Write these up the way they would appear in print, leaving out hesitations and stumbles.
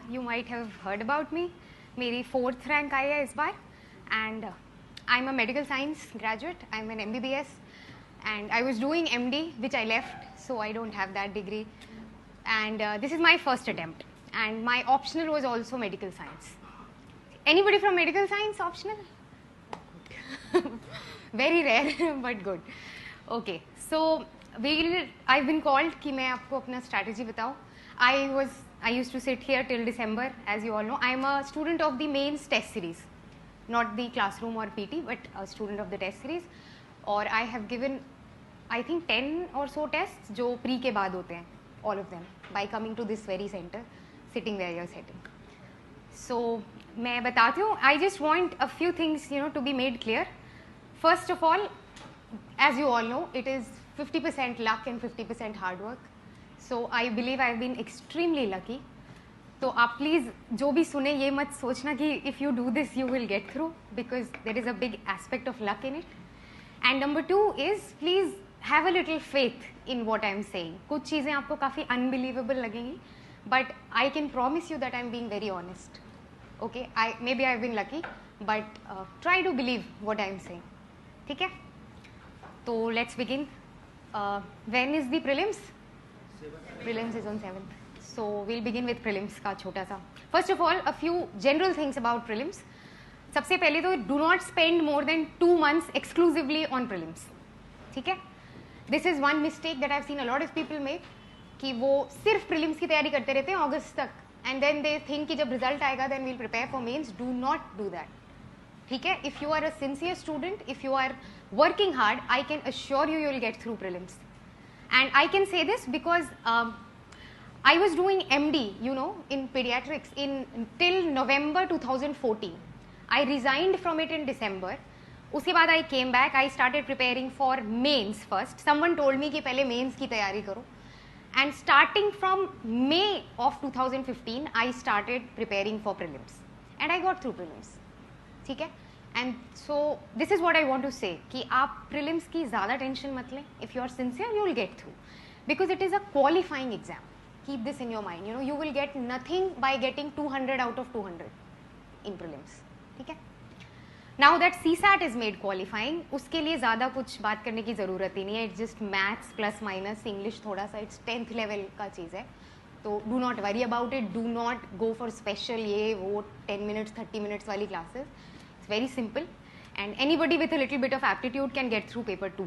you might have heard about me. मेरी 4th rank आई है इस बार, and I'm a medical science graduate. I'm an MBBS, and I was doing MD, which I left, so I don't have that degree. And this is my first attempt, and my optional was also medical science. Anybody from medical science optional? Very rare, but good. Okay, so I've been called कि मैं आपको अपना strategy बताऊँ. I used to sit here till December, as you all know. I am a student of the mains test series, not the classroom or PT, but a student of the test series. और I have given, I think 10 or so tests जो pre के बाद होते हैं, all of them, by coming to this very center, sitting where you are sitting. So मैं बताती हूँ. I just want a few things, to be made clear. First of all, as you all know, it is 50% luck and 50% hard work. So I believe I have been extremely lucky. तो आप please जो भी सुने ये मत सोचना कि if you do this you will get through, because there is a big aspect of luck in it. And number 2 is please have a little faith in what I am saying. कुछ चीज़ें आपको काफ़ी unbelievable लगेंगी, but I can promise you that I am being very honest. Okay, maybe I have been lucky, but try to believe what I am saying. ठीक है? तो let's begin. When is the prelims? Prelims is on 7th. So we'll begin with prelims का छोटा सा. First of all, a few general things about prelims. सबसे पहले तो do not spend more than 2 months exclusively on prelims. ठीक है? This is one mistake that I've seen a lot of people make, कि वो सिर्फ prelims की तैयारी करते रहते हैं अगस्त तक, and then they think कि जब result आएगा then we'll prepare for mains. Do not do that. ठीक है? If you are a sincere student, if you are working hard, I can assure you you'll get through prelims. And I can say this because I was doing MD, in pediatrics till November 2014. I resigned from it in December. उसके बाद I came back. I started preparing for mains first. Someone told me कि पहले mains की तैयारी करो. And starting from May of 2015, I started preparing for prelims. And I got through prelims. ठीक है? And so this is what I want to say कि आप prelims की ज़्यादा tension मत लें. If you are sincere, you will get through, because it is a qualifying exam. Keep this in your mind. You will get nothing by getting 200 out of 200 in prelims. ठीक है? Now that CSAT is made qualifying, उसके लिए ज़्यादा कुछ बात करने की ज़रूरत ही नहीं है. It's just maths plus minus English थोड़ा सा, it's 10th level का चीज़ है. तो do not worry about it. Do not go for special ये वो 10 minutes 30 minutes वाली classes. Very simple, and anybody with a little bit of aptitude can get through paper 2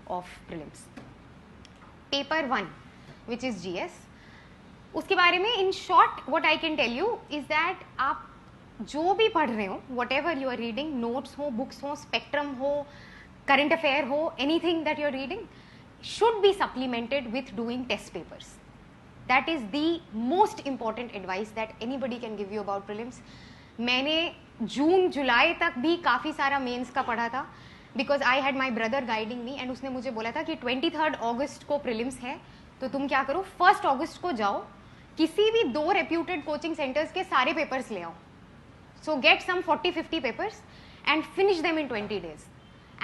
of prelims. Paper 1, which is GS, उसके बारे में in short what I can tell you is that आप जो भी पढ़ रहे हो, whatever you are reading, notes हो, books हो, spectrum हो, current affair हो, anything that you are reading should be supplemented with doing test papers. That is the most important advice that anybody can give you about prelims. मैंने जून जुलाई तक भी काफ़ी सारा mains का पढ़ा था, because I had my brother guiding me, and उसने मुझे बोला था कि 23 अगस्त को प्रीलिम्स है, तो तुम क्या करो 1 अगस्त को जाओ, किसी भी 2 रेप्यूटेड कोचिंग सेंटर्स के सारे पेपर्स ले आओ. So get some 40-50 papers and finish them in 20 days,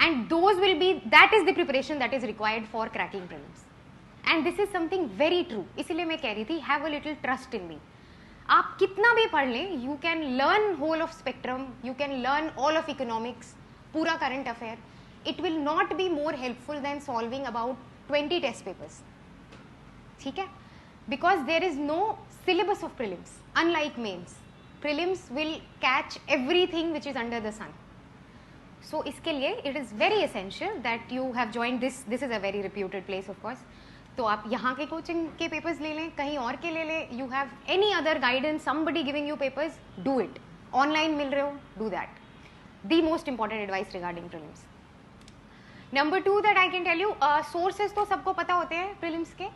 and those will be, that is the preparation that is required for cracking prelims. And this is something very true. इसीलिए मैं कह रही थी have a little trust in me. आप कितना भी पढ़ लें, you can learn whole of spectrum, you can learn all of economics, पूरा current affair. It will not be more helpful than solving about 20 test papers. ठीक है? Because there is no syllabus of prelims. Unlike mains, prelims will catch everything which is under the sun. So इसके लिए it is very essential that you have joined this. This is a very reputed place of course. तो आप यहाँ के coaching के papers ले लें, कहीं और के ले लें. You have any other guidance, somebody giving you papers, do it. Online मिल रहे हो, do that. The most important advice regarding prelims. Number 2 that I can tell you, sources तो सबको पता होते हैं प्रीलिम्स के.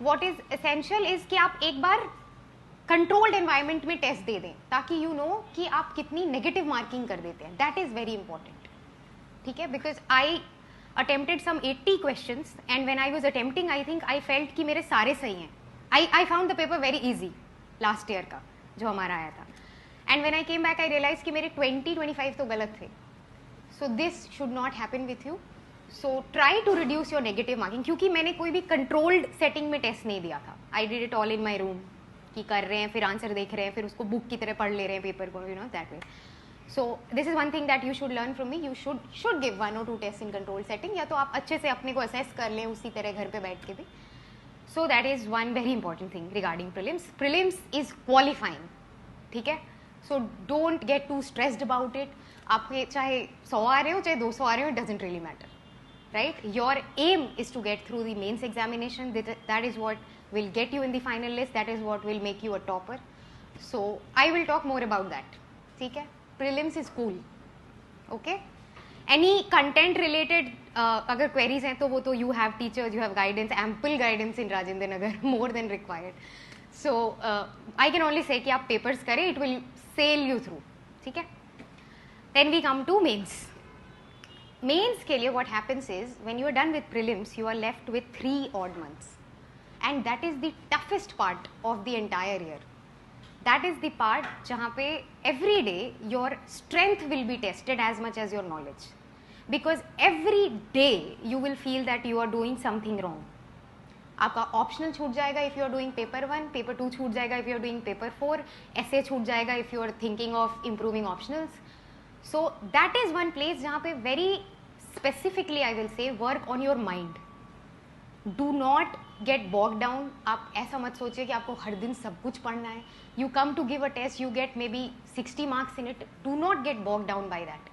व्हाट इज एसेंशियल इज कि आप एक बार कंट्रोल्ड एनवायरमेंट में टेस्ट दे दें, ताकि यू नो कि आप कितनी नेगेटिव मार्किंग कर देते हैं. That is very important. ठीक है? Because I attempted some 80 questions, and when I was attempting I think I felt कि मेरे सारे सही हैं. I found the paper very easy last year का जो हमारा आया था, and when I came back I realized कि मेरे 20-25 तो गलत थे. So this should not happen with you. So try to reduce your negative marking, क्योंकि मैंने कोई भी controlled setting में test नहीं दिया था. I did it all in my room. कि कर रहे हैं, फिर आंसर देख रहे हैं, फिर उसको बुक की तरह पढ़ ले रहे हैं पेपर को, you know that way. So this is one thing that you should learn from me. You should give 1 or 2 tests in controlled setting, या तो आप अच्छे से अपने को assess कर लें उसी तरह घर पे बैठ के भी. So that is one very important thing regarding prelims. Prelims is qualifying, ठीक है? So don't get too stressed about it. आपके चाहे 100 आ रहे हो चाहे 200 आ रहे हो, it doesn't really matter, right? Your aim is to get through the mains examination. That is what will get you in the final list. That is what will make you a topper. So I will talk more about that, ठीक है? Prelims is cool, okay? Any content related अगर queries हैं तो वो तो you have teachers, you have guidance, ample guidance in Rajendra Nagar, more than required. So I can only say कि आप papers करें, it will sail you through, ठीक है? Then we come to mains. Mains के लिए what happens is when you are done with prelims, you are left with 3 odd months, and that is the toughest part of the entire year. That is the part जहाँ पे every day your strength will be tested as much as your knowledge, because every day you will feel that you are doing something wrong. आपका optional छूट जाएगा if you are doing paper 1, paper 2 छूट जाएगा if you are doing paper 4, essay छूट जाएगा if you are thinking of improving optionals. So that is one place जहाँ पे very specifically I will say work on your mind. Do not get bogged down. आप ऐसा मत सोचिए कि आपको हर दिन सब कुछ पढ़ना है. You come to give a test, you get maybe 60 marks in it. Do not get bogged down by that.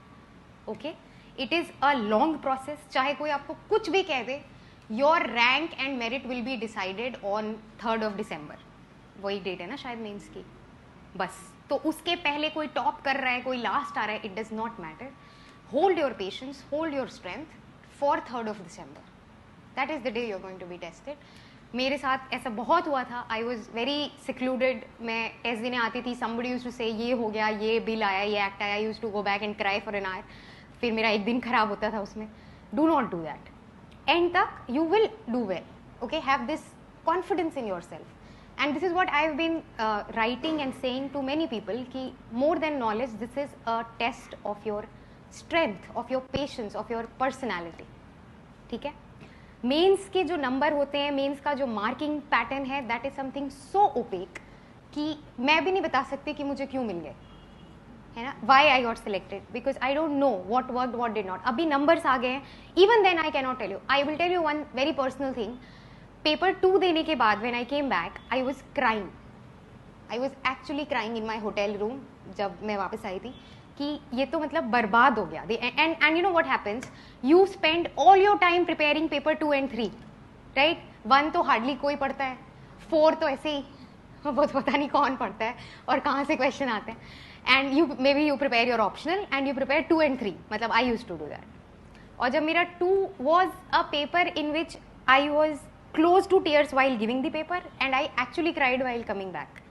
Okay? It is a long process. चाहे कोई आपको कुछ भी कह दे, your rank and merit will be decided on 3rd of December. वही date है ना शायद मेंस की. बस तो उसके पहले कोई टॉप कर रहा है, कोई लास्ट आ रहा है, it does not matter. Hold your patience, hold your strength for 3rd of December. That is the day you are going to be tested. मेरे साथ ऐसा बहुत हुआ था. I was very secluded. मैं टेस्ट देने आती थी. Somebody used to say ये हो गया, ये बिल आया, ये एक्ट आया. I used to go back and cry for an hour. फिर मेरा एक दिन खराब होता था उसमें. Do not do that. End तक you will do well. Okay, have this confidence in yourself. And this is what I have been writing and saying to many people कि more than knowledge, this is a test of your strength, of your patience, of your personality. ठीक है? Mains के जो number होते हैं, mains का जो marking pattern है, that is something so opaque कि मैं भी नहीं बता सकती कि मुझे क्यों मिल गए, है ना. Why I got selected, because I don't know what worked, what did not. अभी नंबर्स आ गए हैं, even then I can not tell you. I will tell you one very personal thing. Paper 2 देने के बाद when I came back, I was crying. I was actually crying in my hotel room जब मैं वापस आई थी कि ये तो मतलब बर्बाद हो गया. And you know what happens, you spend all your time preparing paper 2 and 3, right. 1 तो हार्डली कोई पढ़ता है, 4 तो ऐसे ही बहुत पता नहीं कौन पढ़ता है और कहाँ से क्वेश्चन आते हैं. And you may be you prepare your optional and you prepare 2 and 3. मतलब I use to do that. और जब मेरा 2 was a paper in which I was close to tears while giving the paper, and I actually cried while coming back,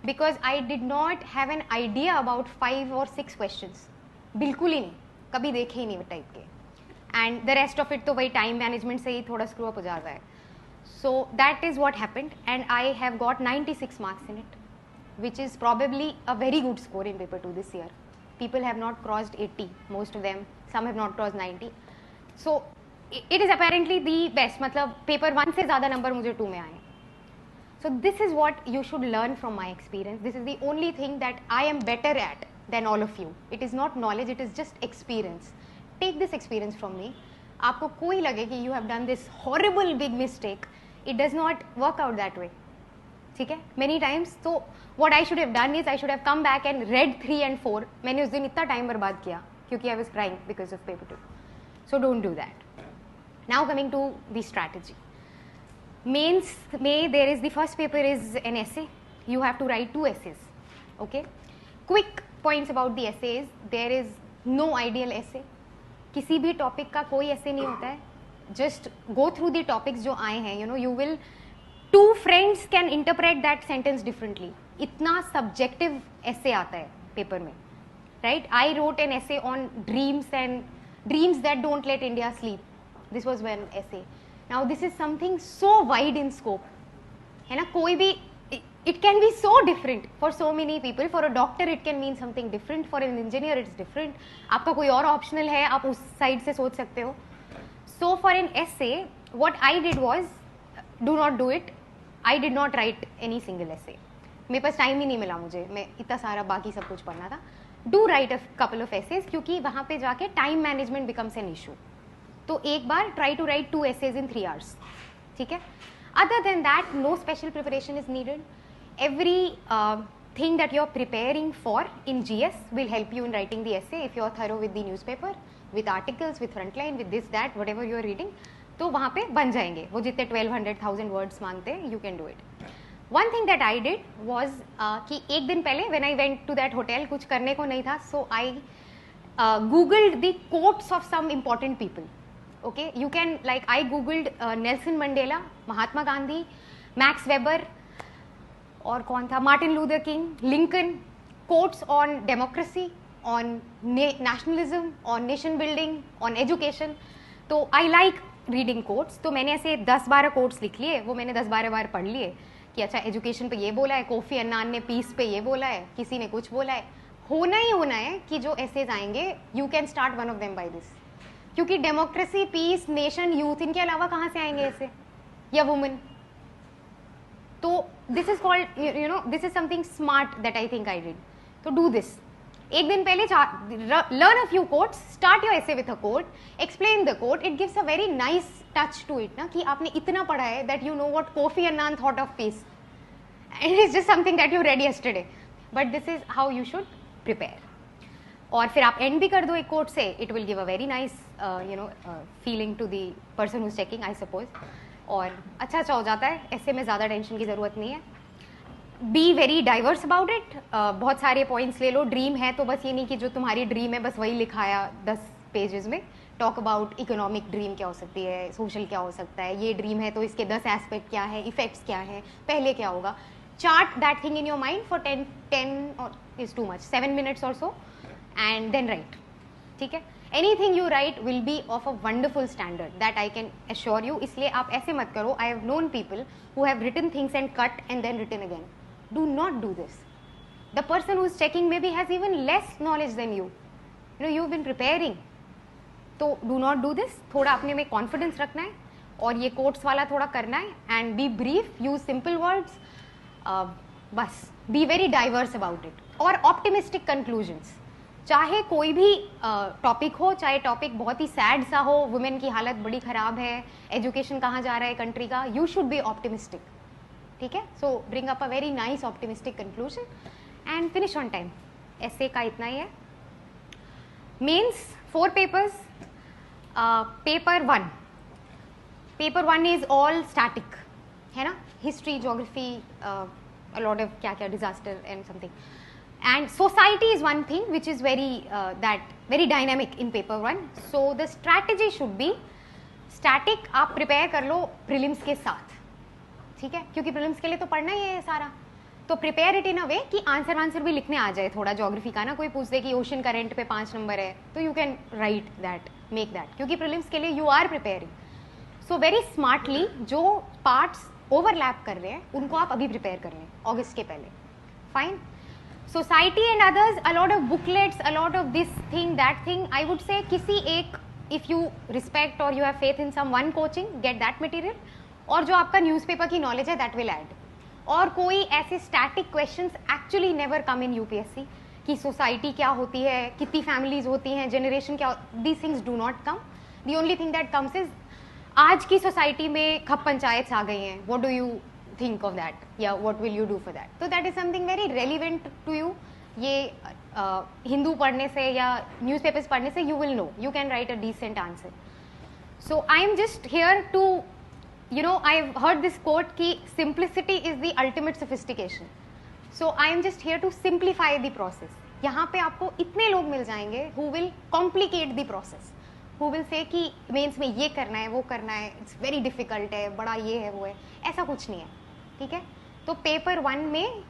because I did not have an idea about 5 or 6 questions. बिल्कुल ही नहीं, कभी देखे ही नहीं वो type के. And the rest of it तो वही time management से ही थोड़ा स्क्रू अप हो जाता है. So that is what happened, and I have got 96 marks in it, which is probably a very good score in paper 2 this year. People have not crossed 80, most of them. Some have not crossed 90. So it is apparently the best. मतलब paper 1 से ज़्यादा number मुझे 2 में आए. So this is what you should learn from my experience. This is the only thing that I am better at than all of you. It is not knowledge, it is just experience. Take this experience from me. आपको कोई लगे कि you have done this horrible big mistake, it does not work out that way. ठीक है? Many times, so what I should have done is I should have come back and read 3 and 4. मैंने उस दिन इतना time बर्बाद किया क्योंकि I was crying because of paper 2. So don't do that. Now coming to the strategy. Mains में there is the first paper is an essay. You have to write 2 essays. Okay. Quick points about the essays. There is no ideal essay. किसी भी topic का कोई ऐसे नहीं होता है. Just go through the topics जो आए हैं. You know, you will 2 friends can interpret that sentence differently. इतना subjective essay आता है पेपर में, right? I wrote an essay on dreams that don't let India sleep. This was one essay. Now this is something so wide in scope, है ना. कोई भी it can be so different for so many people. For a doctor it can mean something different, for an engineer it's different. आपका कोई और optional है, आप उस साइड से सोच सकते हो. So for an essay, what I did was, do not do it. I did not write any single essay. मेरे पास टाइम ही नहीं मिला, मुझे मैं इतना सारा बाकी सब कुछ पढ़ना था. Do write a couple of essays, क्योंकि वहाँ पे जाके time management becomes an issue. तो एक बार try to write 2 essays in 3 hours. ठीक है. Other than that no special preparation is needed. Every thing that you're preparing for in GS will help you in writing the essay if you're thorough with the newspaper, with articles, with frontline, with this that whatever you're reading. तो वहाँ पे बन जाएंगे वो जितने 1200,000 words मांगते हैं. You can do it. One thing that I did was कि एक दिन पहले when I went to that hotel, कुछ करने को नहीं था, so I googled the quotes of some important people. Okay, you can, like, I googled Nelson Mandela, Mahatma Gandhi, Max Weber, और कौन था, Martin Luther king, Lincoln, quotes on democracy, on nationalism, on nation building, on education. तो I like reading quotes. तो मैंने ऐसे 10-12 quotes लिख लिए, वो मैंने 10-12 बार पढ़ लिए कि अच्छा एजुकेशन पे ये बोला है, कोफी अन्नान ने पीस पे ये बोला है, किसी ने कुछ बोला है. होना ही होना है कि जो एसेज आएंगे you can start one of them by this, क्योंकि डेमोक्रेसी, पीस, नेशन, यूथ, इनके अलावा कहाँ से आएंगे ऐसे, या वुमेन. तो this is called you know this is something smart that I think I did. तो डू दिस. एक दिन पहले learn a few quotes, start your essay with a quote, explain the quote. It gives a very nice touch to it ना, कि आपने इतना पढ़ा है that you know what Kofi Annan thought of peace, and it's just something that you read yesterday. But this is how you should prepare. और फिर आप and भी कर दो एक कोट से. It will give a very nice feeling to the person who is checking, I suppose. और अच्छा हो जाता है. ऐसे में ज़्यादा टेंशन की ज़रूरत नहीं है. Be very diverse about it. बहुत सारे पॉइंट्स ले लो. ड्रीम है तो बस ये नहीं कि जो तुम्हारी ड्रीम है बस वही लिखाया 10 पेजेस में. टॉक अबाउट इकोनॉमिक ड्रीम क्या हो सकती है, सोशल क्या हो सकता है. ये ड्रीम है तो इसके 10 एस्पेक्ट क्या है, इफेक्ट्स क्या है, पहले क्या होगा. Chart that thing in your mind for 10 और इज टू मच, 7 minutes और सो, एंड देन राइट. ठीक है. Anything you write will be of a wonderful standard, that I can assure you. इसलिए आप ऐसे मत करो. I have known people who have written things and cut and then written again. Do not do this. The person who is checking maybe has even less knowledge than you. You know, you've been preparing. तो do not do this. थोड़ा अपने में confidence रखना है और ये quotes वाला थोड़ा करना है. And be brief, use simple words. बस be very diverse about it. और optimistic conclusions. चाहे कोई भी टॉपिक हो, चाहे टॉपिक बहुत ही सैड सा हो, वुमेन की हालत बड़ी ख़राब है, एजुकेशन कहाँ जा रहा है कंट्री का, यू शुड बी ऑप्टिमिस्टिक. ठीक है. So bring up a very nice optimistic conclusion and finish on time. ऐसे का इतना ही है. Mains 4 papers. Paper 1 is all static है ना. History, geography, a lot of क्या क्या disaster and something. And society is one thing which is very dynamic in paper 1. So the strategy should be static. आप prepare कर लो prelims के साथ. ठीक है. क्योंकि prelims के लिए तो पढ़ना ही है सारा. तो prepare it in a way कि आंसर भी लिखने आ जाए. थोड़ा ज्योग्राफी का ना कोई पूछ दे कि ओशन करंट पे 5 नंबर है तो you can write that, make that. क्योंकि prelims के लिए you are preparing. So very smartly जो parts overlap कर रहे हैं उनको आप अभी prepare कर लें अगस्त के पहले. Fine. Society and others, a lot of booklets, a lot of this thing, that thing. I would say किसी एक, if you respect or you have faith in some one coaching, get that material. और जो आपका newspaper की knowledge है that will add. और कोई ऐसे static questions actually never come in UPSC कि सोसाइटी क्या होती है, कितनी फैमिलीज होती हैं, जनरेशन क्या, these things do not come. The only thing that comes is आज की सोसाइटी में खप पंचायत आ गई हैं. What do you think of that? Yeah, what will you do for that? So that is something very relevant to you. ये हिंदू पढ़ने से या न्यूज़पेपर्स पढ़ने से you will know. You can write a decent answer. So I am just here to, you know, I have heard this quote कि simplicity is the ultimate sophistication. So I am just here to simplify the process. यहाँ पे आपको इतने लोग मिल जाएंगे who will complicate the process. Who will say कि mains में ये करना है, वो करना है, it's very difficult है, बड़ा ये है, वो है. ऐसा कुछ नहीं है. ठीक है. तो पेपर 1 में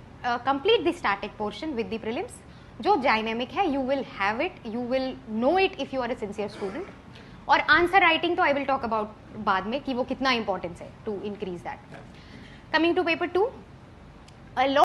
complete the static portion with the prelims. जो डायनेमिक है you will have it, you will know it if you are a sincere student. और आंसर राइटिंग तो आई विल टॉक अबाउट बाद में कि वो कितना इंपॉर्टेंस है to increase that. Coming to paper 2,